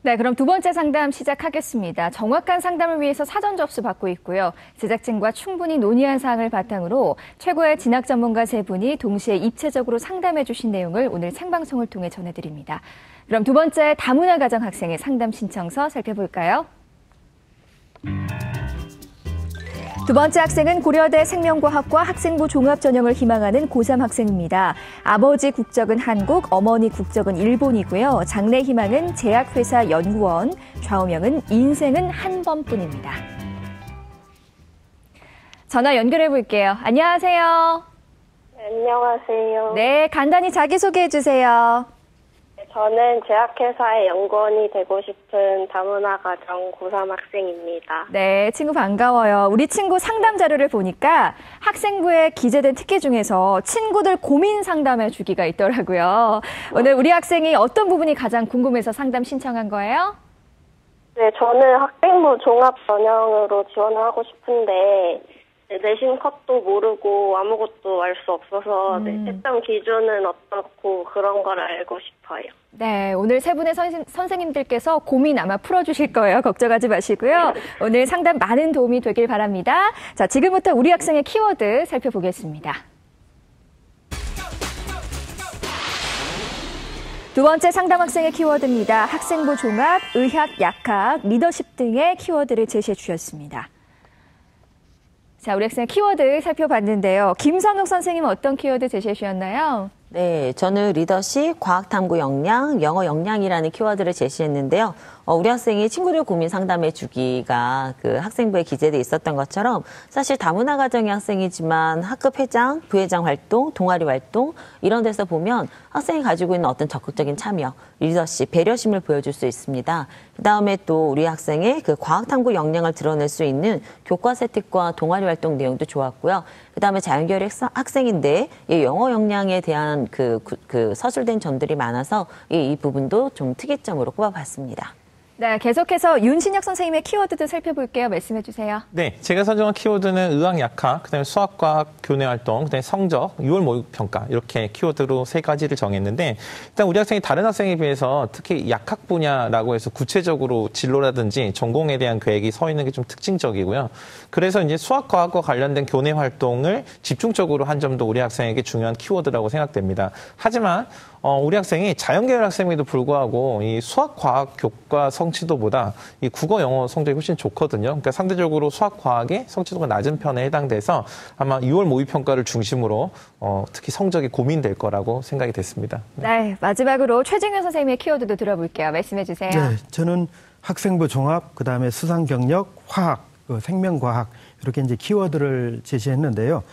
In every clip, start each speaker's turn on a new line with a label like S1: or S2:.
S1: 네, 그럼 두 번째 상담 시작하겠습니다. 정확한 상담을 위해서 사전 접수 받고 있고요. 제작진과 충분히 논의한 사항을 바탕으로 최고의 진학 전문가 세 분이 동시에 입체적으로 상담해 주신 내용을 오늘 생방송을 통해 전해드립니다. 그럼 두 번째 다문화 가정 학생의 상담 신청서 살펴볼까요? 두 번째 학생은 고려대 생명과학과 학생부 종합 전형을 희망하는 고3 학생입니다. 아버지 국적은 한국, 어머니 국적은 일본이고요. 장래 희망은 제약회사 연구원, 좌우명은 인생은 한 번뿐입니다. 전화 연결해 볼게요. 안녕하세요.
S2: 네, 안녕하세요.
S1: 네, 간단히 자기소개해 주세요.
S2: 저는 제약회사의 연구원이 되고 싶은 다문화 가정 고3 학생입니다.
S1: 네, 친구 반가워요. 우리 친구 상담 자료를 보니까 학생부에 기재된 특기 중에서 친구들 고민 상담해 주기가 있더라고요. 오늘 우리 학생이 어떤 부분이 가장 궁금해서 상담 신청한 거예요?
S2: 네, 저는 학생부 종합 전형으로 지원을 하고 싶은데 내신 컷도 모르고 아무것도 알 수 없어서 채점 기준은 어떻고 그런 걸 알고 싶어요.
S1: 네, 오늘 세 분의 선생님들께서 고민 아마 풀어주실 거예요. 걱정하지 마시고요. 오늘 상담 많은 도움이 되길 바랍니다. 자, 지금부터 우리 학생의 키워드 살펴보겠습니다. 두 번째 상담 학생의 키워드입니다. 학생부 종합, 의학, 약학, 리더십 등의 키워드를 제시해 주셨습니다. 자, 우리 학생 키워드 살펴봤는데요. 김선욱 선생님은 어떤 키워드 제시해 주셨나요?
S3: 네, 저는 리더십, 과학탐구 역량, 영어 역량이라는 키워드를 제시했는데요. 우리 학생이 친구들 고민 상담해 주기가 그 학생부에 기재돼 있었던 것처럼 사실 다문화 가정의 학생이지만 학급 회장, 부회장 활동, 동아리 활동 이런 데서 보면 학생이 가지고 있는 어떤 적극적인 참여, 리더십, 배려심을 보여줄 수 있습니다. 그다음에 또 우리 학생의 그 과학탐구 역량을 드러낼 수 있는 교과서 혜택과 동아리 활동 내용도 좋았고요. 그다음에 자연계열 학생인데 이 영어 역량에 대한 그 서술된 점들이 많아서 이 부분도 좀 특이점으로 꼽아봤습니다.
S1: 네, 계속해서 윤신혁 선생님의 키워드도 살펴볼게요. 말씀해 주세요.
S4: 네, 제가 선정한 키워드는 의학, 약학, 그다음에 수학, 과학, 교내 활동, 그다음에 성적, 6월 모의 평가 이렇게 키워드로 세 가지를 정했는데 일단 우리 학생이 다른 학생에 비해서 특히 약학 분야라고 해서 구체적으로 진로라든지 전공에 대한 계획이 서 있는 게 좀 특징적이고요. 그래서 이제 수학, 과학과 관련된 교내 활동을 집중적으로 한 점도 우리 학생에게 중요한 키워드라고 생각됩니다. 하지만 우리 학생이 자연계열 학생임에도 불구하고 이 수학, 과학, 교과 성취도보다 이 국어, 영어 성적이 훨씬 좋거든요. 그러니까 상대적으로 수학, 과학의 성취도가 낮은 편에 해당돼서 아마 6월 모의평가를 중심으로 특히 성적이 고민될 거라고 생각이 됐습니다.
S1: 네, 마지막으로 최진규 선생님의 키워드도 들어볼게요. 말씀해 주세요.
S5: 네, 저는 학생부 종합, 그다음에 수상 경력, 화학, 생명과학 이렇게 이제 키워드를 제시했는데요.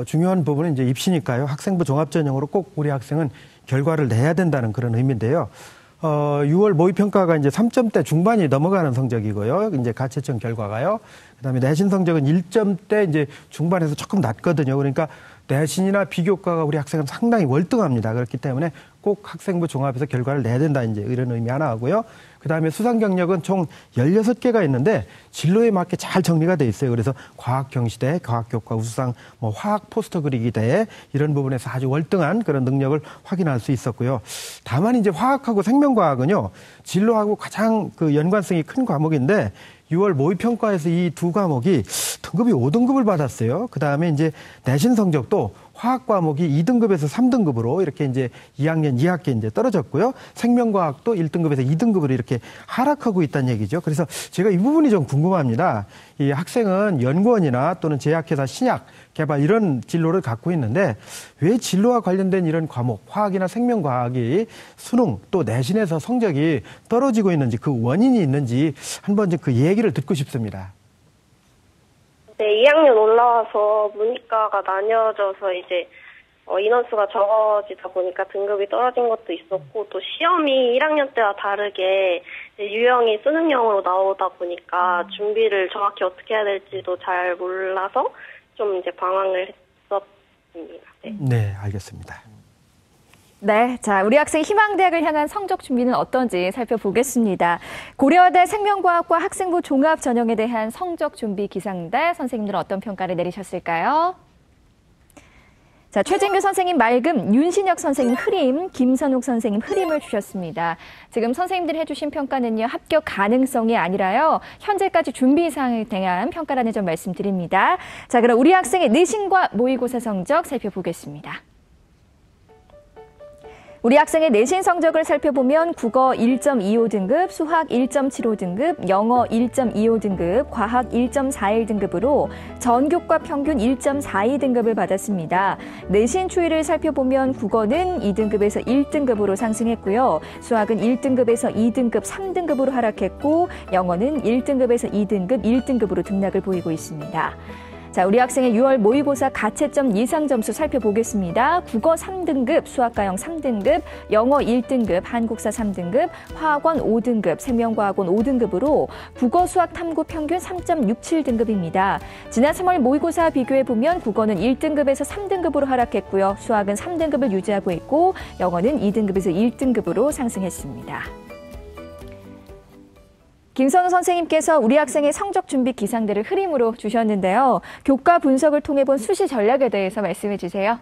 S5: 중요한 부분은 이제 입시니까요. 학생부 종합 전형으로 꼭 우리 학생은 결과를 내야 된다는 그런 의미인데요. 6월 모의평가가 이제 3점대 중반이 넘어가는 성적이고요. 이제 가채점 결과가요. 그다음에 내신 성적은 1점대 이제 중반에서 조금 낮거든요. 그러니까 내신이나 비교과가 우리 학생은 상당히 월등합니다. 그렇기 때문에 꼭 학생부 종합에서 결과를 내야 된다. 이제 이런 의미 하나 하고요. 그다음에 수상 경력은 총 16개가 있는데 진로에 맞게 잘 정리가 돼 있어요. 그래서 과학 경시대, 과학 교과 우수상, 화학 포스터 그리기 대회 이런 부분에서 아주 월등한 그런 능력을 확인할 수 있었고요. 다만 이제 화학하고 생명과학은요. 진로하고 가장 그 연관성이 큰 과목인데 6월 모의평가에서 이 두 과목이 등급이 5등급을 받았어요. 그 다음에 이제 내신 성적도 화학 과목이 2등급에서 3등급으로 이렇게 이제 2학년 2학기 이제 떨어졌고요. 생명과학도 1등급에서 2등급으로 이렇게 하락하고 있다는 얘기죠. 그래서 제가 이 부분이 좀 궁금합니다. 이 학생은 연구원이나 또는 제약회사 신약 개발 이런 진로를 갖고 있는데 왜 진로와 관련된 이런 과목, 화학이나 생명과학이 수능 또 내신에서 성적이 떨어지고 있는지 그 원인이 있는지 한번 그 얘기를 듣고 싶습니다.
S2: 네, 2학년 올라와서 문이과가 나뉘어져서 이제 인원수가 적어지다 보니까 등급이 떨어진 것도 있었고 또 시험이 1학년 때와 다르게 유형이 수능형으로 나오다 보니까 준비를 정확히 어떻게 해야 될지도 잘 몰라서 좀 이제 방황을 했었습니다. 네,
S5: 네, 알겠습니다.
S1: 네, 자, 우리 학생 희망대학을 향한 성적 준비는 어떤지 살펴보겠습니다. 고려대 생명과학과 학생부 종합 전형에 대한 성적 준비 기상대 선생님들은 어떤 평가를 내리셨을까요? 자, 최진규 선생님 맑음, 윤신혁 선생님 흐림, 김선욱 선생님 흐림을 주셨습니다. 지금 선생님들이 해주신 평가는요, 합격 가능성이 아니라요, 현재까지 준비 사항에 대한 평가라는 점 말씀드립니다. 자, 그럼 우리 학생의 내신과 모의고사 성적 살펴보겠습니다. 우리 학생의 내신 성적을 살펴보면 국어 1.25등급, 수학 1.75등급, 영어 1.25등급, 과학 1.41등급으로 전교과 평균 1.42등급을 받았습니다. 내신 추이를 살펴보면 국어는 2등급에서 1등급으로 상승했고요. 수학은 1등급에서 2등급, 3등급으로 하락했고 영어는 1등급에서 2등급, 1등급으로 등락을 보이고 있습니다. 자, 우리 학생의 6월 모의고사 가채점 예상 점수 살펴보겠습니다. 국어 3등급, 수학과형 3등급, 영어 1등급, 한국사 3등급, 화학원 5등급, 생명과학원 5등급으로 국어 수학 탐구 평균 3.67등급입니다. 지난 3월 모의고사 비교해보면 국어는 1등급에서 3등급으로 하락했고요. 수학은 3등급을 유지하고 있고 영어는 2등급에서 1등급으로 상승했습니다. 김선우 선생님께서 우리 학생의 성적 준비 기상들을 흐림으로 주셨는데요. 교과 분석을 통해 본 수시 전략에 대해서 말씀해 주세요.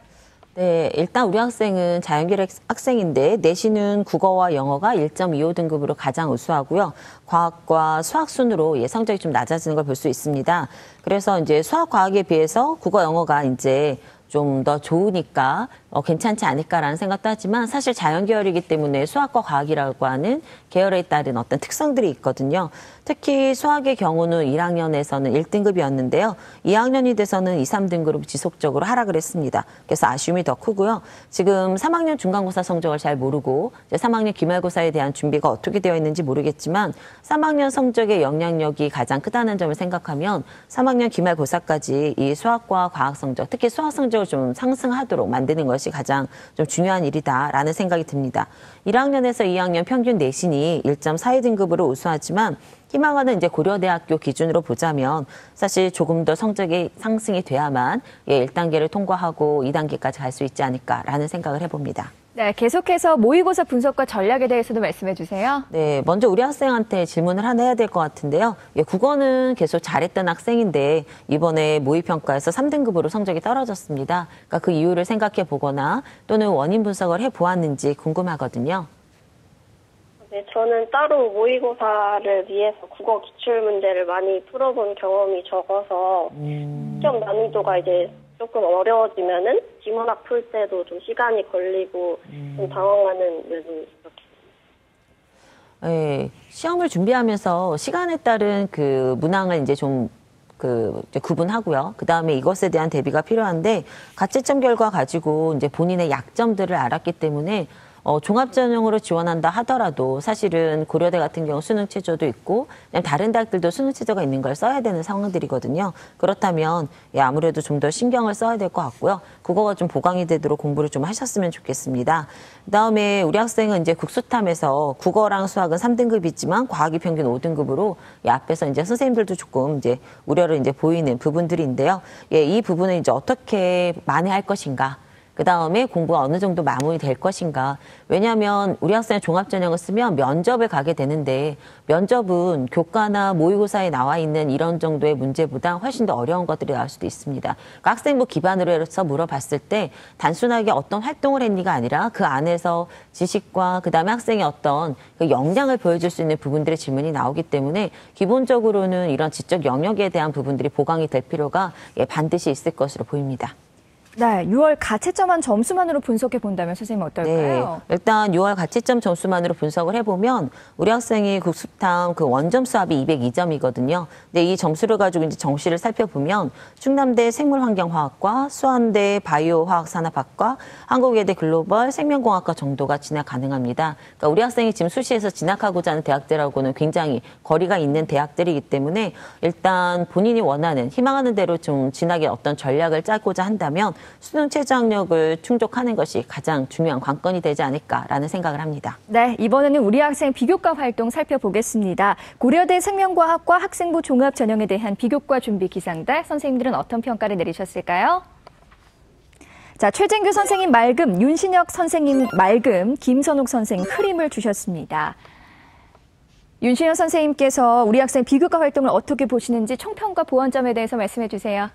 S3: 네, 일단 우리 학생은 자연계열 학생인데 내신은 국어와 영어가 1.25등급으로 가장 우수하고요. 과학과 수학 순으로 성적이 좀 낮아지는 걸 볼 수 있습니다. 그래서 이제 수학, 과학에 비해서 국어, 영어가 이제 좀 더 좋으니까 괜찮지 않을까라는 생각도 하지만 사실 자연계열이기 때문에 수학과 과학이라고 하는 계열에 따른 어떤 특성들이 있거든요. 특히 수학의 경우는 1학년에서는 1등급이었는데요. 2학년이 돼서는 2, 3등급으로 지속적으로 하락을 했습니다. 그래서 아쉬움이 더 크고요. 지금 3학년 중간고사 성적을 잘 모르고 이제 3학년 기말고사에 대한 준비가 어떻게 되어 있는지 모르겠지만 3학년 성적의 영향력이 가장 크다는 점을 생각하면 3학년 기말고사까지 이 수학과 과학 성적, 특히 수학 성적을 좀 상승하도록 만드는 것이 가장 좀 중요한 일이다라는 생각이 듭니다. 1학년에서 2학년 평균 내신이 1.42등급으로 우수하지만 희망하는 이제 고려대학교 기준으로 보자면 사실 조금 더 성적이 상승이 돼야만 1단계를 통과하고 2단계까지 갈 수 있지 않을까라는 생각을 해봅니다.
S1: 네, 계속해서 모의고사 분석과 전략에 대해서도 말씀해 주세요.
S3: 네, 먼저 우리 학생한테 질문을 하나 해야 될 것 같은데요. 국어는 계속 잘했던 학생인데 이번에 모의평가에서 3등급으로 성적이 떨어졌습니다. 그러니까 그 이유를 생각해 보거나 또는 원인 분석을 해보았는지 궁금하거든요.
S2: 네, 저는 따로 모의고사를 위해서 국어 기출문제를 많이 풀어본 경험이 적어서 시험 난이도가 이제 조금 어려워지면은 지문학 풀 때도 좀 시간이 걸리고 좀 당황하는 면이 있었습니다.
S3: 네, 시험을 준비하면서 시간에 따른 그 문항을 이제 좀 구분하고요. 그 다음에 이것에 대한 대비가 필요한데 가채점 결과 가지고 이제 본인의 약점들을 알았기 때문에 종합전형으로 지원한다 하더라도 사실은 고려대 같은 경우 수능 체제도 있고 그냥 다른 대학들도 수능 체제가 있는 걸 써야 되는 상황들이거든요. 그렇다면 아무래도 좀 더 신경을 써야 될 것 같고요. 국어가 좀 보강이 되도록 공부를 좀 하셨으면 좋겠습니다. 그다음에 우리 학생은 이제 국수탐에서 국어랑 수학은 3등급이지만 과학이 평균 5등급으로 앞에서 이제 선생님들도 조금 이제 우려를 이제 보이는 부분들인데요. 이 부분을 이제 어떻게 만회할 것인가? 그 다음에 공부가 어느 정도 마무리될 것인가. 왜냐하면 우리 학생이 종합전형을 쓰면 면접을 가게 되는데 면접은 교과나 모의고사에 나와 있는 이런 정도의 문제보다 훨씬 더 어려운 것들이 나올 수도 있습니다. 그러니까 학생부 기반으로 해서 물어봤을 때 단순하게 어떤 활동을 했니가 아니라 그 안에서 지식과 그 다음에 학생의 어떤 그 역량을 보여줄 수 있는 부분들의 질문이 나오기 때문에 기본적으로는 이런 지적 영역에 대한 부분들이 보강이 될 필요가 반드시 있을 것으로 보입니다.
S1: 네, 6월 가채점한 점수만으로 분석해 본다면 선생님 어떨까요?
S3: 네, 일단 6월 가채점 점수만으로 분석을 해보면 우리 학생이 국수탐 그 원점 수합이 202점이거든요. 근데 이 점수를 가지고 이제 정시를 살펴보면 충남대 생물환경화학과, 수원대 바이오화학산업학과, 한국예대 글로벌 생명공학과 정도가 진학 가능합니다. 그러니까 우리 학생이 지금 수시에서 진학하고자 하는 대학들하고는 굉장히 거리가 있는 대학들이기 때문에 일단 본인이 원하는, 희망하는 대로 좀 진학의 어떤 전략을 짜고자 한다면 수능 최저 학력을 충족하는 것이 가장 중요한 관건이 되지 않을까라는 생각을 합니다.
S1: 네, 이번에는 우리 학생 비교과 활동 살펴보겠습니다. 고려대 생명과학과 학생부 종합전형에 대한 비교과 준비 기상달, 선생님들은 어떤 평가를 내리셨을까요? 자, 최진규 선생님 맑음, 윤신혁 선생님 맑음, 김선욱 선생님 흐림을 주셨습니다. 윤신혁 선생님께서 우리 학생 비교과 활동을 어떻게 보시는지 총평과 보완점에 대해서 말씀해 주세요.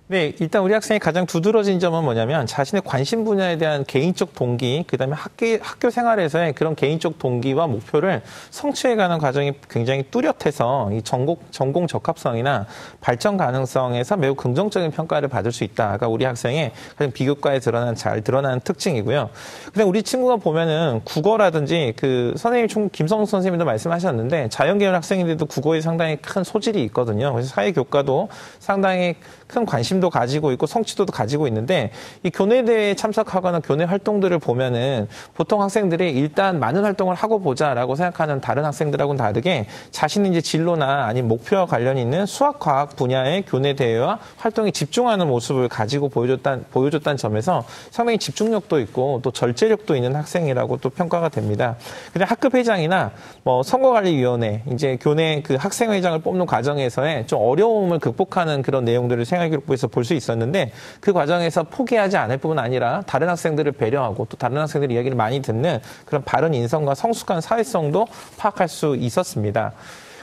S4: 네, 일단 우리 학생이 가장 두드러진 점은 뭐냐면 자신의 관심 분야에 대한 개인적 동기, 그다음에 학교 생활에서의 그런 개인적 동기와 목표를 성취해가는 과정이 굉장히 뚜렷해서 이 전공 적합성이나 발전 가능성에서 매우 긍정적인 평가를 받을 수 있다가 우리 학생의 가장 비교과에 잘 드러나는 특징이고요. 근데 우리 친구가 보면은 국어라든지 그 선생님 김성수 선생님도 말씀하셨는데 자연계열 학생인데도 국어에 상당히 큰 소질이 있거든요. 그래서 사회교과도 상당히 큰 관심도 가지고 있고 성취도도 가지고 있는데 이 교내대회에 참석하거나 교내 활동들을 보면은 보통 학생들이 일단 많은 활동을 하고 보자라고 생각하는 다른 학생들하고는 다르게 자신의 이제 진로나 아니면 목표와 관련이 있는 수학, 과학 분야의 교내대회와 활동에 집중하는 모습을 가지고 보여줬다는 점에서 상당히 집중력도 있고 또 절제력도 있는 학생이라고 또 평가가 됩니다. 근데 학급 회장이나 뭐 선거관리위원회, 이제 교내 그 학생회장을 뽑는 과정에서의 좀 어려움을 극복하는 그런 내용들을 생활기록부에서 볼 수 있었는데 그 과정에서 포기하지 않을 뿐 아니라 다른 학생들을 배려하고 또 다른 학생들 이야기를 많이 듣는 그런 바른 인성과 성숙한 사회성도 파악할 수 있었습니다.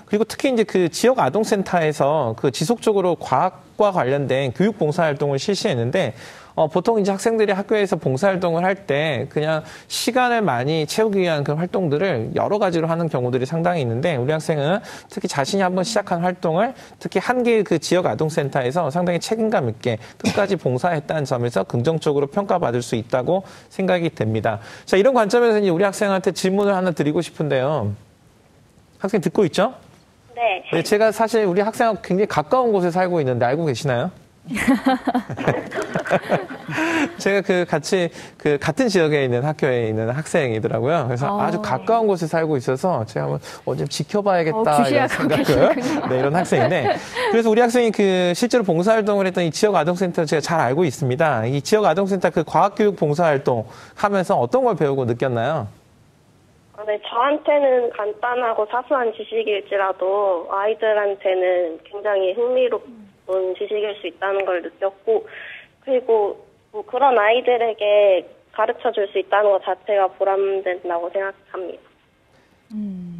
S4: 그리고 특히 이제 그 지역 아동센터에서 그 지속적으로 과학과 관련된 교육 봉사활동을 실시했는데 보통 이제 학생들이 학교에서 봉사활동을 할 때 그냥 시간을 많이 채우기 위한 그런 활동들을 여러 가지로 하는 경우들이 상당히 있는데 우리 학생은 특히 자신이 한번 시작한 활동을 특히 한 개의 그 지역 아동센터에서 상당히 책임감 있게 끝까지 봉사했다는 점에서 긍정적으로 평가받을 수 있다고 생각이 됩니다. 자, 이런 관점에서 이제 우리 학생한테 질문을 하나 드리고 싶은데요. 학생 듣고 있죠?
S2: 네.
S4: 네, 제가 사실 우리 학생하고 굉장히 가까운 곳에 살고 있는데 알고 계시나요? 제가 같은 지역에 있는 학교에 있는 학생이더라고요. 그래서 아주 가까운 곳에 살고 있어서 제가 한번 좀 지켜봐야겠다 이런 생각을 네, 이런 학생인데 그래서 우리 학생이 그 실제로 봉사활동을 했던 이 지역 아동센터 제가 잘 알고 있습니다. 이 지역 아동센터 그 과학교육 봉사활동 하면서 어떤 걸 배우고 느꼈나요?
S2: 네, 저한테는 간단하고 사소한 지식일지라도 아이들한테는 굉장히 흥미롭고 지식일 수 있다는 걸 느꼈고 그리고 뭐 그런 아이들에게 가르쳐줄 수 있다는 것 자체가 보람된다고 생각합니다.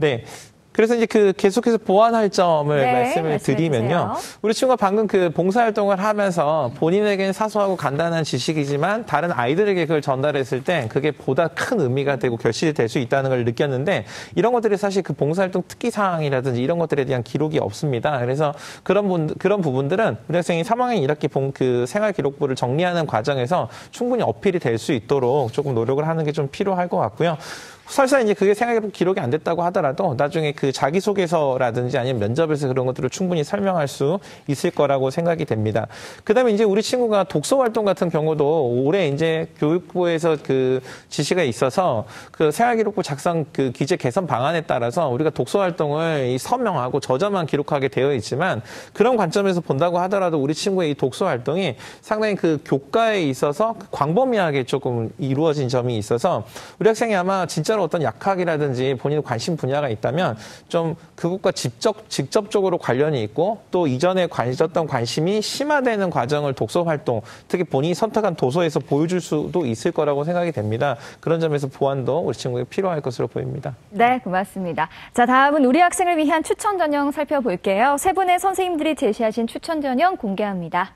S4: 네. 그래서 이제 계속해서 보완할 점을
S1: 네,
S4: 말씀을 드리면요. 우리 친구가 방금 그 봉사활동을 하면서 본인에게는 사소하고 간단한 지식이지만 다른 아이들에게 그걸 전달했을 때 그게 보다 큰 의미가 되고 결실이 될 수 있다는 걸 느꼈는데 이런 것들이 사실 그 봉사활동 특기사항이라든지 이런 것들에 대한 기록이 없습니다. 그래서 그런 부분들은 우리 학생이 3학년 1학기 그 생활기록부를 정리하는 과정에서 충분히 어필이 될 수 있도록 조금 노력을 하는 게 좀 필요할 것 같고요. 설사 이제 그게 생활기록 기록이 안 됐다고 하더라도 나중에 그 자기소개서라든지 아니면 면접에서 그런 것들을 충분히 설명할 수 있을 거라고 생각이 됩니다. 그 다음에 이제 우리 친구가 독서활동 같은 경우도 올해 이제 교육부에서 그 지시가 있어서 그 생활기록부 작성 그 기재 개선 방안에 따라서 우리가 독서활동을 이 서명하고 저자만 기록하게 되어 있지만 그런 관점에서 본다고 하더라도 우리 친구의 이 독서활동이 상당히 그 교과에 있어서 광범위하게 조금 이루어진 점이 있어서 우리 학생이 아마 진짜로 어떤 약학이라든지 본인의 관심 분야가 있다면 좀 그것과 직접적으로 관련이 있고 또 이전에 가졌던 관심이 심화되는 과정을 독서 활동, 특히 본인이 선택한 도서에서 보여줄 수도 있을 거라고 생각이 됩니다. 그런 점에서 보완도 우리 친구에게 필요할 것으로 보입니다.
S1: 네, 고맙습니다. 자, 다음은 우리 학생을 위한 추천 전형 살펴볼게요. 세 분의 선생님들이 제시하신 추천 전형 공개합니다.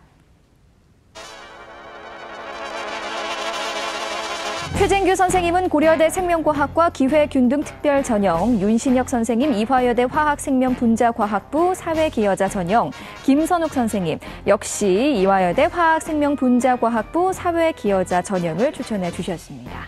S1: 최진규 선생님은 고려대 생명과학과 기회균등 특별 전형, 윤신혁 선생님 이화여대 화학생명분자과학부 사회기여자 전형, 김선욱 선생님 역시 이화여대 화학생명분자과학부 사회기여자 전형을 추천해 주셨습니다.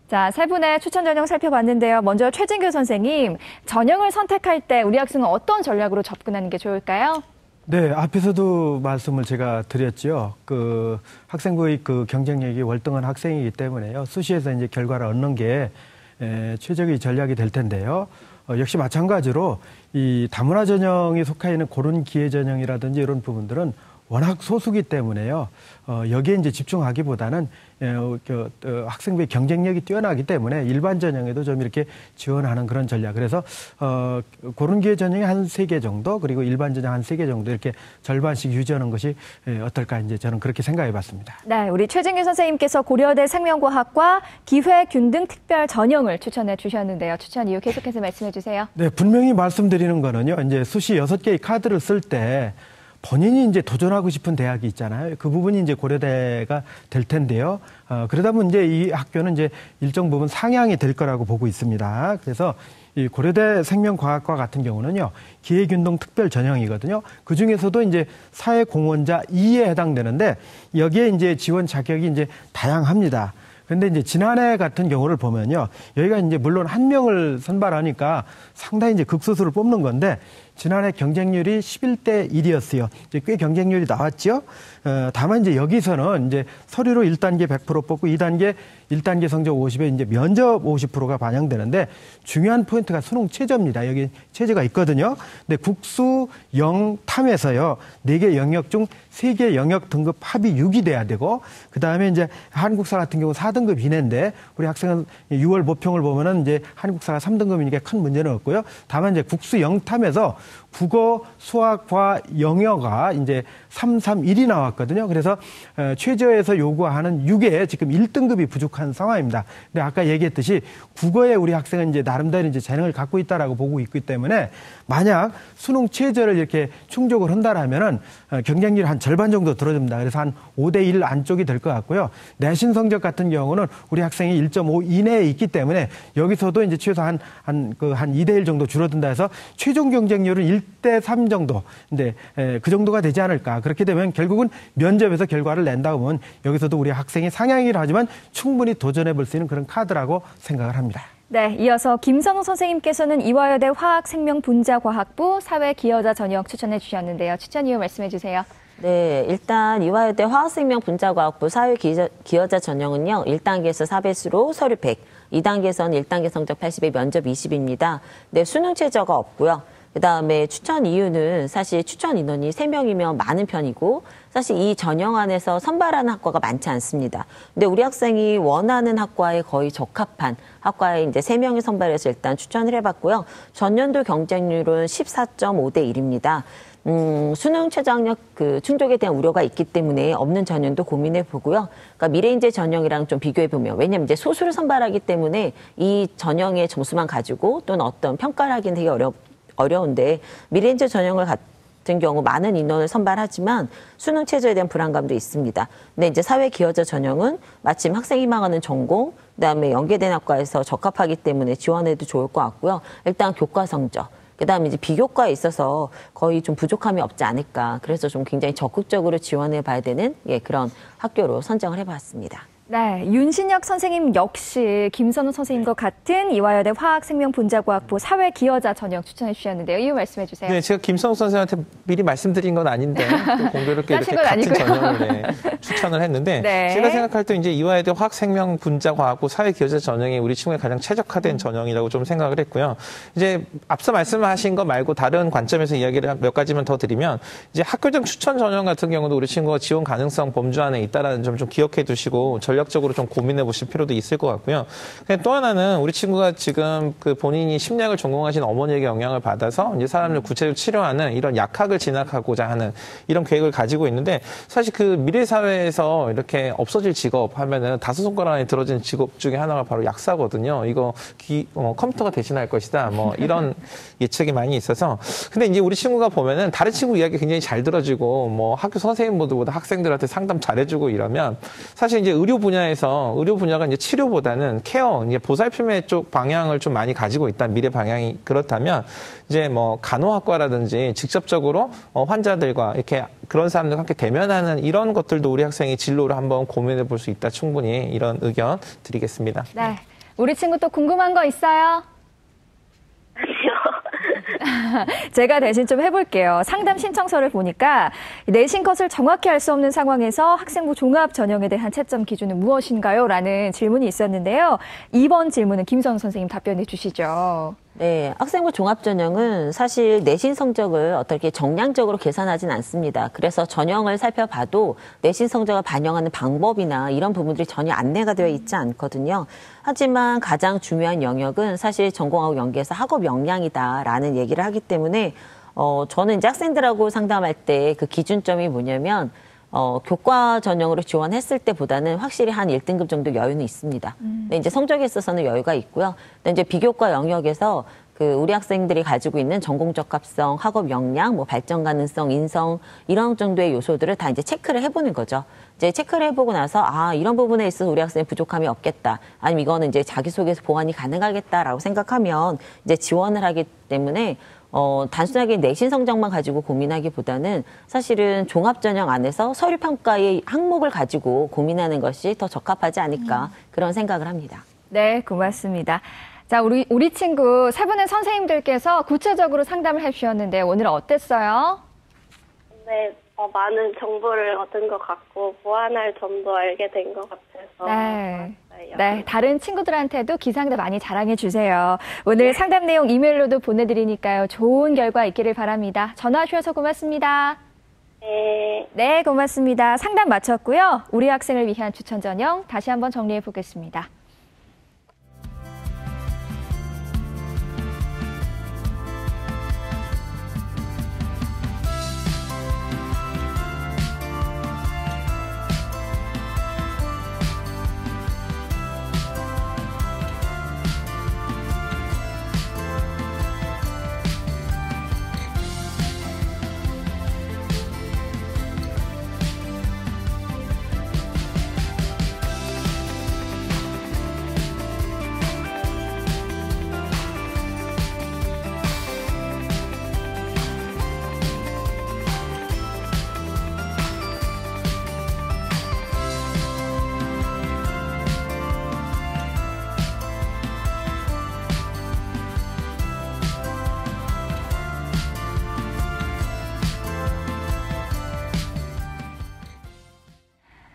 S1: 자, 세 분의 추천 전형 살펴봤는데요. 먼저 최진규 선생님, 전형을 선택할 때 우리 학생은 어떤 전략으로 접근하는 게 좋을까요?
S5: 네, 앞에서도 말씀을 제가 드렸죠. 그 학생부의 그 경쟁력이 월등한 학생이기 때문에요. 수시에서 이제 결과를 얻는 게 최적의 전략이 될 텐데요. 역시 마찬가지로 이 다문화 전형에 속해 있는 고른 기회 전형이라든지 이런 부분들은 워낙 소수기 때문에요. 여기에 이제 집중하기보다는 학생부의 경쟁력이 뛰어나기 때문에 일반 전형에도 좀 이렇게 지원하는 그런 전략. 그래서 고른 기회 전형이 한 3개 정도, 그리고 일반 전형 한 3개 정도 이렇게 절반씩 유지하는 것이 어떨까 이제 저는 그렇게 생각해 봤습니다.
S1: 네, 우리 최진규 선생님께서 고려대 생명과학과 기회균등 특별 전형을 추천해 주셨는데요. 추천 이유 계속해서 말씀해 주세요.
S5: 네, 분명히 말씀드리는 거는요. 이제 수시 6개의 카드를 쓸 때 본인이 이제 도전하고 싶은 대학이 있잖아요. 그 부분이 이제 고려대가 될 텐데요. 그러다 보면 이제 이 학교는 이제 일정 부분 상향이 될 거라고 보고 있습니다. 그래서 이 고려대 생명과학과 같은 경우는요, 기회균등 특별 전형이거든요. 그 중에서도 이제 사회공헌자 2에 해당되는데 여기에 이제 지원 자격이 이제 다양합니다. 근데 이제 지난해 같은 경우를 보면요, 여기가 이제 물론 한 명을 선발하니까 상당히 이제 극소수를 뽑는 건데 지난해 경쟁률이 11대 1이었어요. 이제 꽤 경쟁률이 나왔죠. 다만 이제 여기서는 이제 서류로 1단계 100% 뽑고 2단계 1단계 성적 50에 이제 면접 50%가 반영되는데 중요한 포인트가 수능 최저입니다. 여기 최저가 있거든요. 근데 국수 영탐에서요, 4개 영역 중 3개 영역 등급 합이 6이 돼야 되고, 그 다음에 이제 한국사 같은 경우 4등급 이내인데 우리 학생은 6월 모평을 보면은 이제 한국사가 3등급이니까 큰 문제는 없고요. 다만 이제 국수 영탐에서 국어, 수학, 과학, 영어가 이제 331이 나왔거든요. 그래서 최저에서 요구하는 6에 지금 1등급이 부족한 상황입니다. 근데 아까 얘기했듯이 국어에 우리 학생은 이제 나름대로 이제 재능을 갖고 있다라고 보고 있기 때문에 만약 수능 최저를 이렇게 충족을 한다라면은 경쟁률 한 절반 정도 들어줍니다. 그래서 한 5대1 안쪽이 될 것 같고요. 내신 성적 같은 경우는 우리 학생이 1.5 이내에 있기 때문에 여기서도 이제 최소 한 2대1 정도 줄어든다 해서 최종 경쟁률은 1대3 정도. 근데 그 정도가 되지 않을까. 그렇게 되면 결국은 면접에서 결과를 낸다 보면 여기서도 우리 학생이 상향이라 하지만 충분히 도전해 볼 수 있는 그런 카드라고 생각을 합니다.
S1: 네, 이어서 김선우 선생님께서는 이화여대 화학생명분자과학부 사회기여자 전형 추천해 주셨는데요. 추천 이유 말씀해 주세요.
S3: 네, 일단 이화여대 화학생명분자과학부 사회기여자 전형은요, 1단계에서 4배수로 서류 100, 2단계에서는 1단계 성적 80에 면접 20입니다. 네, 수능 최저가 없고요. 그다음에 추천 이유는 사실 추천 인원이 3명이면 많은 편이고 사실 이 전형 안에서 선발하는 학과가 많지 않습니다. 근데 우리 학생이 원하는 학과에 거의 적합한 학과에 이제 3명이 선발해서 일단 추천을 해봤고요. 전년도 경쟁률은 14.5대 1입니다. 수능 최저학력 충족에 대한 우려가 있기 때문에 없는 전형도 고민해 보고요. 그러니까 미래인재 전형이랑 좀 비교해 보면, 왜냐면 이제 소수를 선발하기 때문에 이 전형의 점수만 가지고 또는 어떤 평가를 하기는 되게 어려운데 미래인재 전형을 같은 경우 많은 인원을 선발하지만 수능 최저에 대한 불안감도 있습니다. 근데 이제 사회기여자 전형은 마침 학생이 희망하는 전공, 그다음에 연계된 학과에서 적합하기 때문에 지원해도 좋을 것 같고요. 일단 교과 성적, 그다음에 이제 비교과에 있어서 거의 좀 부족함이 없지 않을까. 그래서 좀 굉장히 적극적으로 지원해 봐야 되는 그런 학교로 선정을 해봤습니다.
S1: 네, 윤신혁 선생님 역시 김선우 선생님과 같은 이화여대 화학생명분자과학부 사회기여자 전형 추천해 주셨는데요. 이유 말씀해 주세요.
S4: 네, 제가 김선우 선생님한테 미리 말씀드린 건 아닌데 또 공교롭게 이렇게 같은 전형을 추천을 했는데
S1: 네.
S4: 제가 생각할 때 이제 이화여대 화학생명분자과학부 사회기여자 전형이 우리 친구에 가장 최적화된 전형이라고 좀 생각을 했고요. 이제 앞서 말씀하신 거 말고 다른 관점에서 이야기를 몇 가지만 더 드리면 이제 학교장 추천 전형 같은 경우도 우리 친구가 지원 가능성 범주 안에 있다라는 점 좀 기억해 두시고 전략적으로 좀 고민해 보실 필요도 있을 것 같고요. 또 하나는 우리 친구가 지금 본인이 심리학을 전공하신 어머니에게 영향을 받아서 이제 사람을 구체적으로 치료하는 이런 약학을 진학하고자 하는 이런 계획을 가지고 있는데 사실 미래 사회에서 이렇게 없어질 직업 하면은 5손가락 안에 들어진 직업 중에 하나가 바로 약사거든요. 이거 컴퓨터가 대신할 것이다. 이런 예측이 많이 있어서. 근데 이제 우리 친구가 보면은 다른 친구 이야기 굉장히 잘 들어주고 학교 선생님보다 학생들한테 상담 잘해주고 이러면 사실 이제 의료 분야가 이제 치료보다는 케어, 이제 보살핌의 쪽 방향을 좀 많이 가지고 있다. 미래 방향이 그렇다면 이제 간호학과라든지 직접적으로 환자들과 이렇게 그런 사람들과 함께 대면하는 이런 것들도 우리 학생이 진로로 한번 고민해 볼 수 있다. 충분히 이런 의견 드리겠습니다.
S1: 네, 우리 친구 또 궁금한 거 있어요? 제가 대신 좀 해볼게요. 상담 신청서를 보니까 내신 컷을 정확히 알 수 없는 상황에서 학생부 종합 전형에 대한 채점 기준은 무엇인가요? 라는 질문이 있었는데요. 이번 질문은 김선우 선생님 답변해 주시죠.
S3: 네, 학생부 종합전형은 사실 내신 성적을 어떻게 정량적으로 계산하진 않습니다. 그래서 전형을 살펴봐도 내신 성적을 반영하는 방법이나 이런 부분들이 전혀 안내가 되어 있지 않거든요. 하지만 가장 중요한 영역은 사실 전공하고 연계해서 학업 역량이다라는 얘기를 하기 때문에 저는 이제 학생들하고 상담할 때 그 기준점이 뭐냐면 교과 전형으로 지원했을 때보다는 확실히 한 1등급 정도 여유는 있습니다. 근데 이제 성적에 있어서는 여유가 있고요. 근데 이제 비교과 영역에서 우리 학생들이 가지고 있는 전공 적합성, 학업 역량, 뭐 발전 가능성, 인성 이런 정도의 요소들을 다 이제 체크를 해보는 거죠. 이제 체크를 해보고 나서 이런 부분에 있어서 우리 학생이 부족함이 없겠다. 아니면 이거는 이제 자기소개서 보완이 가능하겠다라고 생각하면 이제 지원을 하기 때문에 단순하게 내신 성적만 가지고 고민하기보다는 사실은 종합전형 안에서 서류평가의 항목을 가지고 고민하는 것이 더 적합하지 않을까 그런 생각을 합니다.
S1: 네, 고맙습니다. 자, 우리 친구 세 분의 선생님들께서 구체적으로 상담을 해주셨는데 오늘 어땠어요?
S2: 네, 많은 정보를 얻은 것 같고 보완할 점도 알게 된 것 같아서
S1: 네.
S2: 좋았어요.
S1: 네, 다른 친구들한테도 기상도 많이 자랑해 주세요. 오늘 상담 내용 이메일로도 보내드리니까요. 좋은 결과 있기를 바랍니다. 전화 주셔서 고맙습니다.
S2: 네.
S1: 네, 고맙습니다. 상담 마쳤고요. 우리 학생을 위한 추천 전형 다시 한번 정리해 보겠습니다.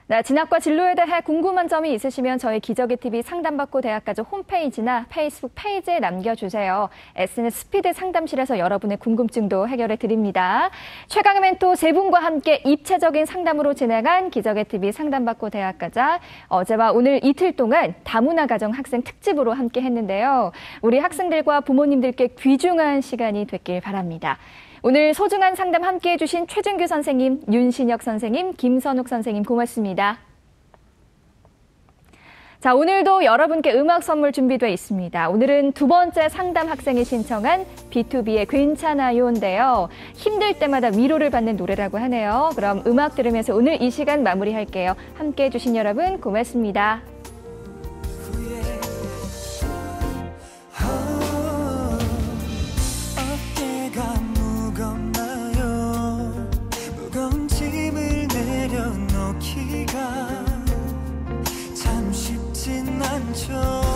S1: 네, 진학과 진로에 대해 궁금한 점이 있으시면 저희 기적의 TV 상담받고 대학가족 홈페이지나 페이스북 페이지에 남겨주세요. SNS 스피드 상담실에서 여러분의 궁금증도 해결해 드립니다. 최강의 멘토 세 분과 함께 입체적인 상담으로 진행한 기적의 TV 상담받고 대학가자 어제와 오늘 이틀 동안 다문화 가정 학생 특집으로 함께 했는데요. 우리 학생들과 부모님들께 귀중한 시간이 됐길 바랍니다. 오늘 소중한 상담 함께해 주신 최준규 선생님, 윤신혁 선생님, 김선욱 선생님 고맙습니다. 자, 오늘도 여러분께 음악 선물 준비되어 있습니다. 오늘은 두 번째 상담 학생이 신청한 B2B의 괜찮아요인데요. 힘들 때마다 위로를 받는 노래라고 하네요. 그럼 음악 들으면서 오늘 이 시간 마무리할게요. 함께해 주신 여러분 고맙습니다.
S6: 참 쉽진 않죠.